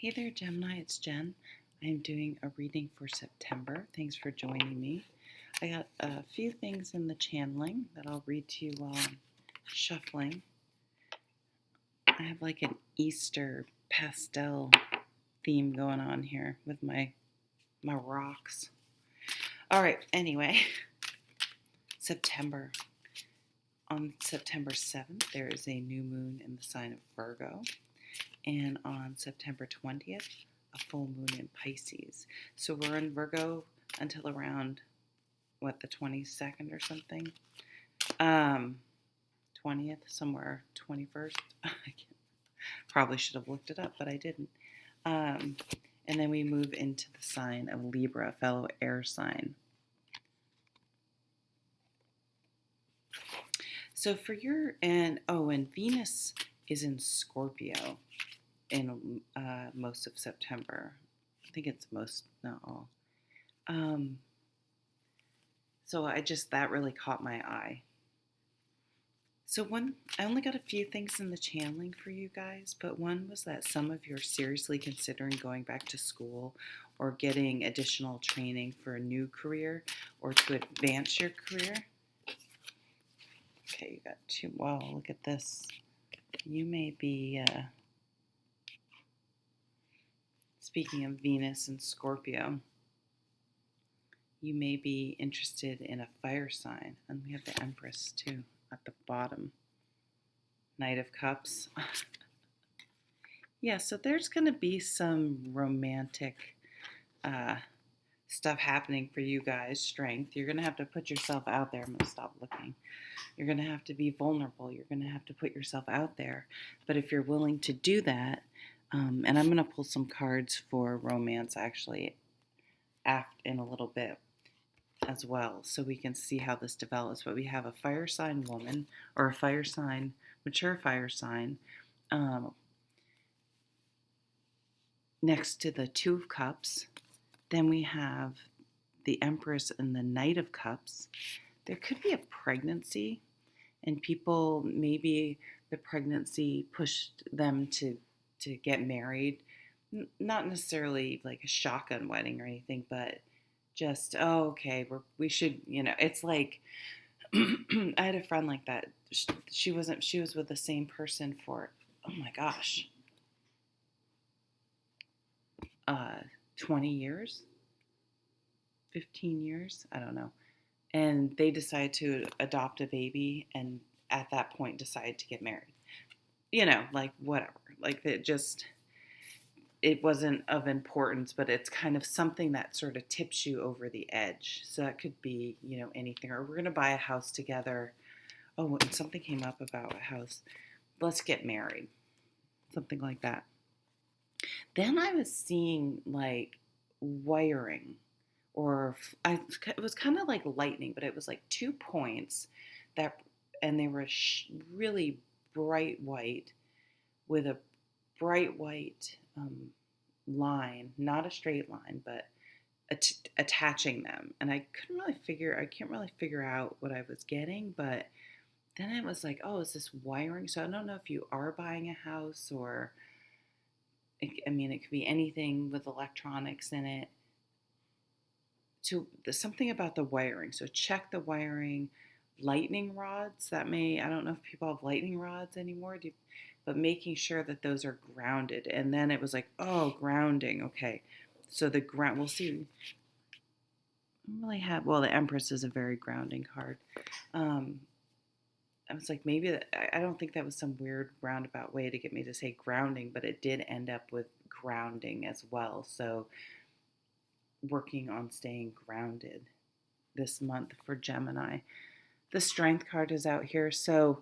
Hey there, Gemini. It's Jen. I'm doing a reading for September. Thanks for joining me. I got a few things in the channeling that I'll read to you while I'm shuffling. I have like an Easter pastel theme going on here with my rocks. All right, anyway, September. On September 7th, there is a new moon in the sign of Virgo. And on September 20th, a full moon in Pisces. So we're in Virgo until around, the 22nd or something? 20th, somewhere, 21st. Probably should have looked it up, but I didn't. And then we move into the sign of Libra, fellow air sign. So for and Venus is in Scorpio in most of September. I think it's most, not all. So that really caught my eye. So I only got a few things in the channeling for you guys, but one was that some of you are seriously considering going back to school or getting additional training for a new career or to advance your career. Okay, you got two. Wow, look at this. You may be, speaking of Venus and Scorpio, you may be interested in a fire sign. And we have the Empress too at the bottom. Knight of Cups. Yeah, so there's going to be some romantic stuff happening for you guys. Strength. You're going to have to put yourself out there. I'm going to stop looking. You're going to have to be vulnerable. You're going to have to put yourself out there. But if you're willing to do that, and I'm going to pull some cards for romance actually in a little bit as well, so we can see how this develops. But we have a fire sign woman, or a fire sign, mature fire sign, next to the Two of Cups. Then we have the Empress and the Knight of Cups. There could be a pregnancy, and people, maybe the pregnancy pushed them to get married. Not necessarily like a shotgun wedding or anything, but just, okay, we should, it's like, I had a friend like that. She was with the same person for, oh my gosh, 20 years, 15 years, I don't know. And they decided to adopt a baby, and at that point decided to get married. Like whatever. Like it wasn't of importance, but it's kind of something that sort of tips you over the edge. So that could be, anything. Or we're going to buy a house together. Oh, and something came up about a house. Let's get married. Something like that. Then I was seeing like wiring, it was kind of like lightning, but it was like 2 points and they were really bright white with a bright white line, not a straight line, but attaching them. And I can't really figure out what I was getting, but then it was like, oh, is this wiring? So I don't know if you are buying a house or, it could be anything with electronics in it. There's something about the wiring. So check the wiring. Lightning rods, I don't know if people have lightning rods anymore, but making sure that those are grounded. And then it was like, oh, grounding. Okay. So the ground, we'll see. I don't really have, the Empress is a very grounding card. I was like, maybe I don't think that was some weird roundabout way to get me to say grounding, but it did end up with grounding as well. So working on staying grounded this month for Gemini. The Strength card is out here. So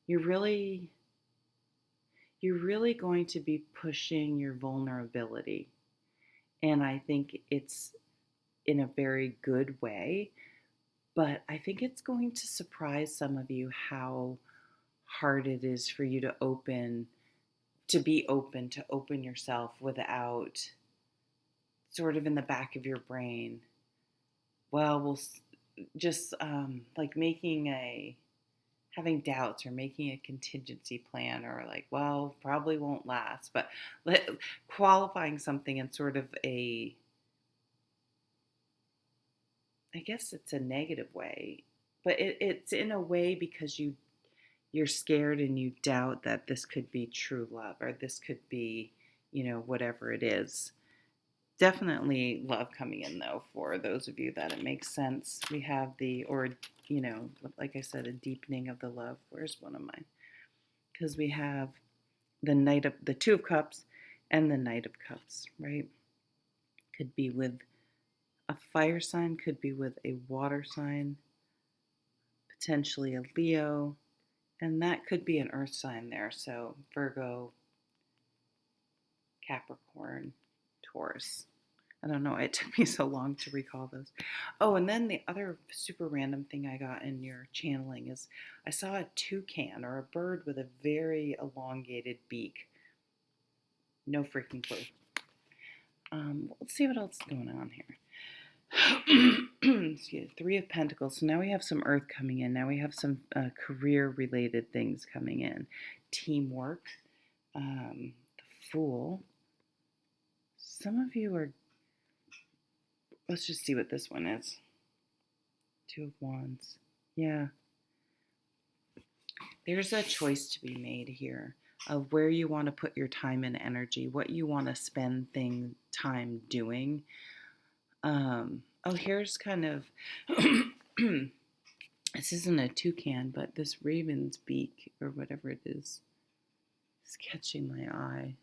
you're really going to be pushing your vulnerability. And I think it's in a very good way. But I think it's going to surprise some of you how hard it is for you to open yourself without sort of in the back of your brain. Well, we'll just like having doubts or making a contingency plan, or like, well, probably won't last, but qualifying something in sort of a, I guess it's a negative way, but it's in a way because you're scared and you doubt that this could be true love, or this could be, whatever it is. Definitely love coming in, though, for those of you that it makes sense. We have like I said, a deepening of the love. Where's one of mine? Because we have the Two of Cups and the Knight of Cups, right? Could be with a fire sign, could be with a water sign, potentially a Leo, and that could be an earth sign there. So Virgo, Capricorn, Taurus. I don't know. It took me so long to recall those. Oh, and then the other super random thing I got in your channeling is I saw a toucan, or a bird with a very elongated beak. No freaking clue. Let's see what else is going on here. Excuse me, Three of Pentacles. So now we have some earth coming in. Now we have some career-related things coming in. Teamwork. The Fool. Some of you are... Let's just see what this one is. Two of Wands. Yeah. There's a choice to be made here of where you want to put your time and energy, what you want to spend time doing. Here's kind of, this isn't a toucan, but this raven's beak, or whatever it is catching my eye.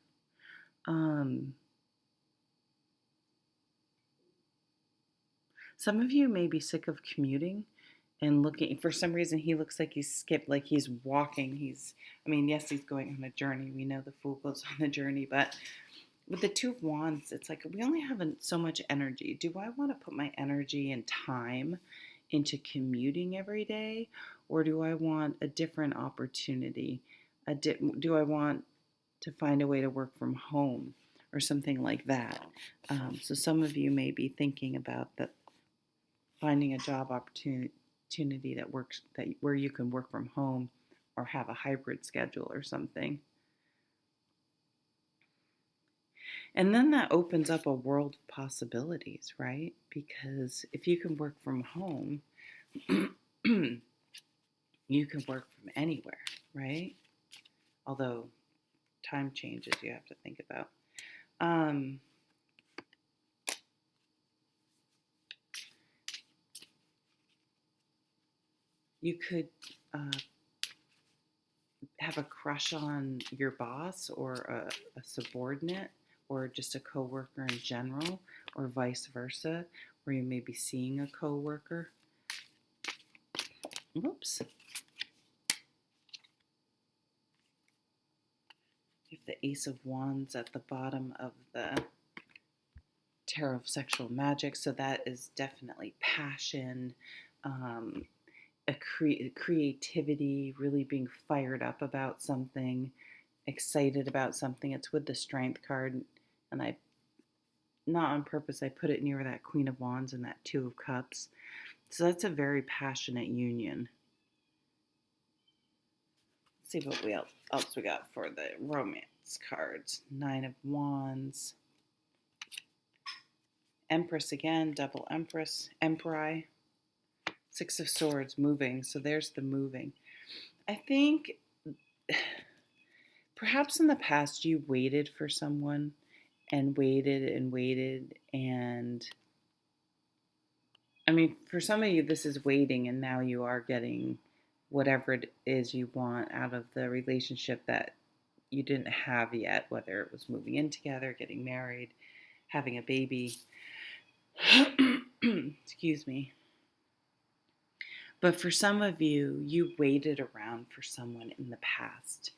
Some of you may be sick of commuting and looking. For some reason, he looks like he's skipped, like he's walking. Yes, he's going on a journey. We know the Fool goes on a journey, but with the Two of Wands, it's like we only have so much energy. Do I want to put my energy and time into commuting every day, or do I want a different opportunity? Do I want to find a way to work from home or something like that? So some of you may be thinking about that, finding a job opportunity that works, where you can work from home or have a hybrid schedule or something. And then that opens up a world of possibilities, right? Because if you can work from home, you can work from anywhere, right? Although time changes, you have to think about. You could have a crush on your boss, or a subordinate, or just a coworker in general, or vice versa, where you may be seeing a coworker. Whoops. You have the Ace of Wands at the bottom of the Tarot of Sexual Magic, so that is definitely passion, a creativity, really being fired up about something, excited about something. It's with the Strength card, and I, not on purpose, I put it near that Queen of Wands and that Two of Cups. So that's a very passionate union. Let's see what else we got for the romance cards. Nine of Wands. Empress again, double Empress, Emperor. Six of Swords, moving. So there's the moving. I think perhaps in the past you waited for someone and waited and waited, and for some of you this is waiting, and now you are getting whatever it is you want out of the relationship that you didn't have yet, whether it was moving in together, getting married, having a baby. Excuse me. But for some of you, you waited around for someone in the past,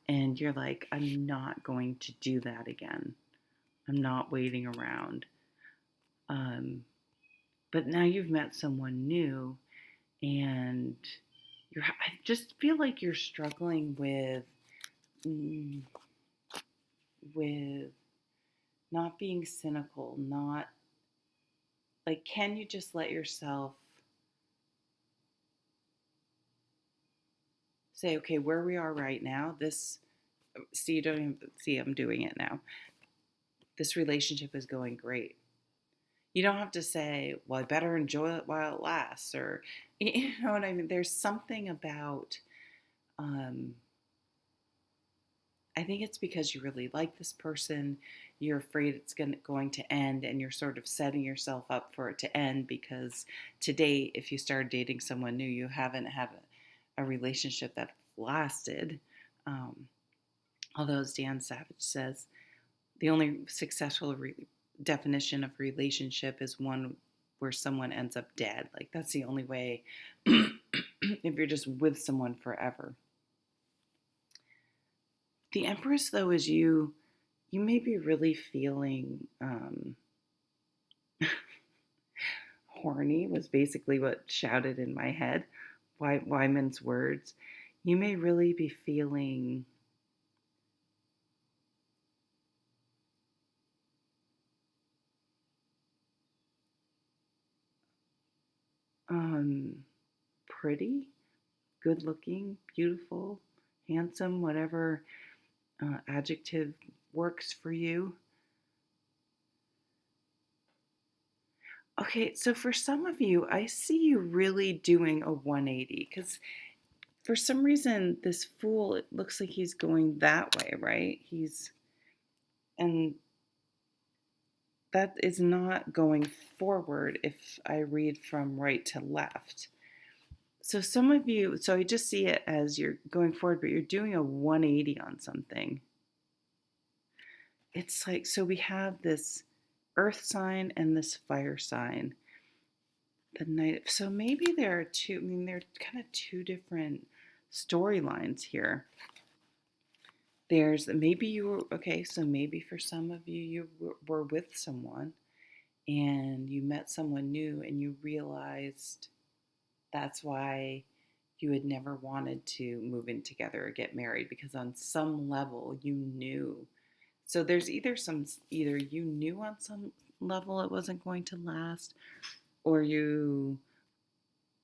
and you're like, I'm not going to do that again. I'm not waiting around. But now you've met someone new, and I just feel like you're struggling with not being cynical, not like, can you just let yourself say, okay, where we are right now, see, you don't even see I'm doing it now. This relationship is going great. You don't have to say, well, I better enjoy it while it lasts, or, you know what I mean? There's something about, um, I think it's because you really like this person, you're afraid it's going to end, and you're sort of setting yourself up for it to end because to date, if you started dating someone new, you haven't had a relationship that lasted. Um, Although, as Dan Savage says, the only successful definition of relationship is one where someone ends up dead. Like, that's the only way if you're just with someone forever. The Empress, though, is you may be really feeling horny, was basically what shouted in my head. Wyman's words. You may really be feeling pretty, good looking, beautiful, handsome, whatever adjective works for you. Okay, so for some of you, I see you really doing a 180 because for some reason, this Fool, it looks like he's going that way, right? And that is not going forward if I read from right to left. So some of you, so I just see it as you're going forward, but you're doing a 180 on something. It's like, so we have this earth sign and this fire sign. The night, so maybe there are two, I mean, there are kind of two different storylines here. There's maybe you were, okay, so maybe for some of you, you were with someone and you met someone new and you realized that's why you had never wanted to move in together or get married because on some level you knew. So there's either you knew on some level it wasn't going to last, or you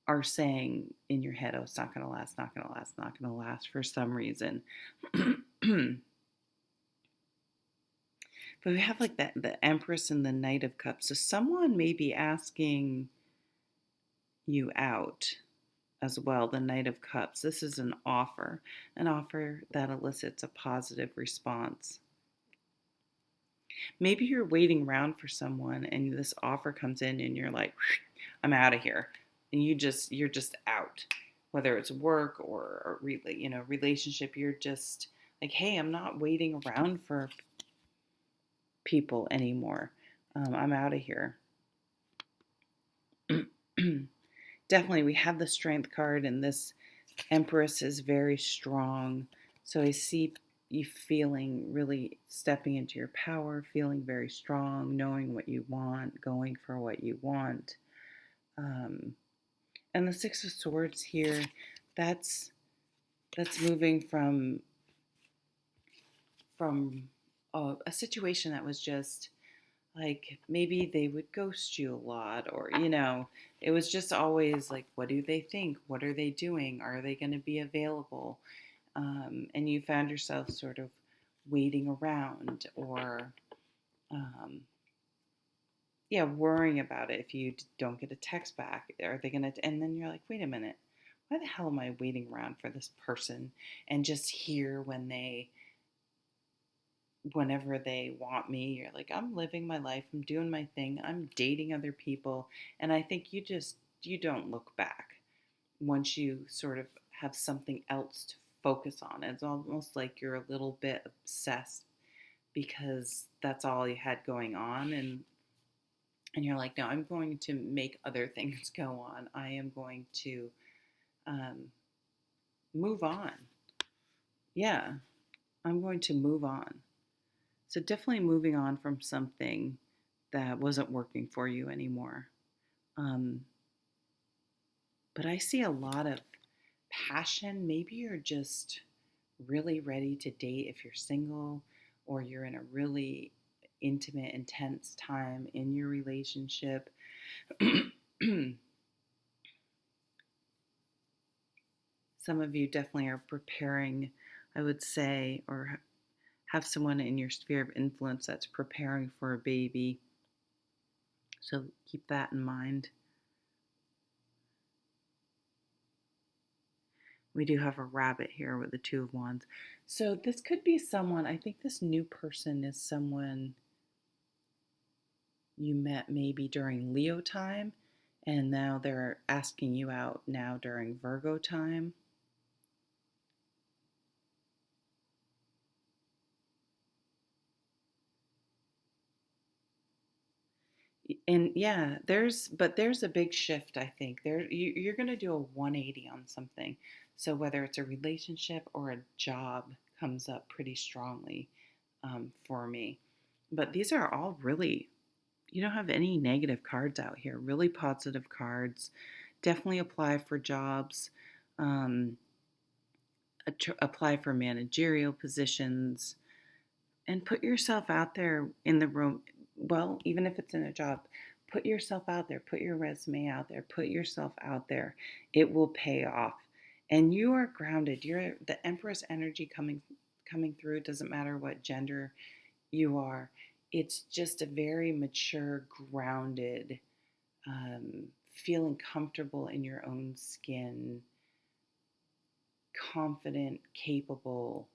are saying in your head, oh, it's not going to last, not going to last, not going to last for some reason. But we have like that, the Empress and the Knight of Cups. So someone may be asking you out as well, the Knight of Cups. This is an offer that elicits a positive response. Maybe you're waiting around for someone and this offer comes in and you're like, I'm out of here. And you're just out. Whether it's work or relationship, you're just like, hey, I'm not waiting around for people anymore. I'm out of here. Definitely, we have the Strength card, and this Empress is very strong. So I see you feeling really stepping into your power, feeling very strong, knowing what you want, going for what you want. And the Six of Swords here, that's moving from a situation that was just like maybe they would ghost you a lot, or it was just always like, what do they think, what are they doing, are they going to be available, and you found yourself sort of waiting around, or worrying about it. If you don't get a text back, are they going to, and then you're like, wait a minute, why the hell am I waiting around for this person and just here whenever they want me? You're like, I'm living my life, I'm doing my thing, I'm dating other people. And I think you don't look back once you sort of have something else to focus on. It's almost like you're a little bit obsessed because that's all you had going on, and you're like, no, I'm going to make other things go on. I am going to move on. Yeah, I'm going to move on. So definitely moving on from something that wasn't working for you anymore. But I see a lot of passion. Maybe you're just really ready to date if you're single, or you're in a really intimate, intense time in your relationship. Some of you definitely are preparing, I would say, or have someone in your sphere of influence that's preparing for a baby. So keep that in mind. We do have a rabbit here with the Two of Wands. So this could be someone, I think this new person is someone you met maybe during Leo time, and now they're asking you out now during Virgo time. And yeah, there's a big shift, I think. You're going to do a 180 on something. So whether it's a relationship or a job comes up pretty strongly for me. But these are all really, you don't have any negative cards out here, really positive cards. Definitely apply for jobs, um, apply for managerial positions, and put yourself out there in the room. Well, even if it's in a job, put yourself out there, put your resume out there, put yourself out there. It will pay off. And you are grounded. You're the Empress energy coming through. It doesn't matter what gender you are. It's just a very mature, grounded, feeling comfortable in your own skin, confident, capable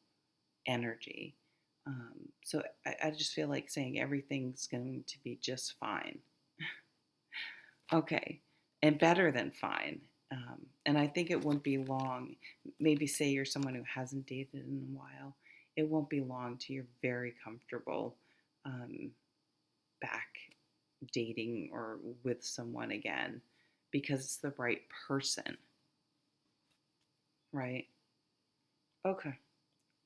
energy. So I just feel like saying everything's going to be just fine. Okay, and better than fine. And I think it won't be long. Maybe say you're someone who hasn't dated in a while. It won't be long till you're very comfortable um, back dating or with someone again because it's the right person, right? Okay.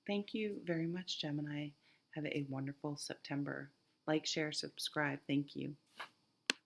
Thank you very much, Gemini. Have a wonderful September. Like, share, subscribe. Thank you.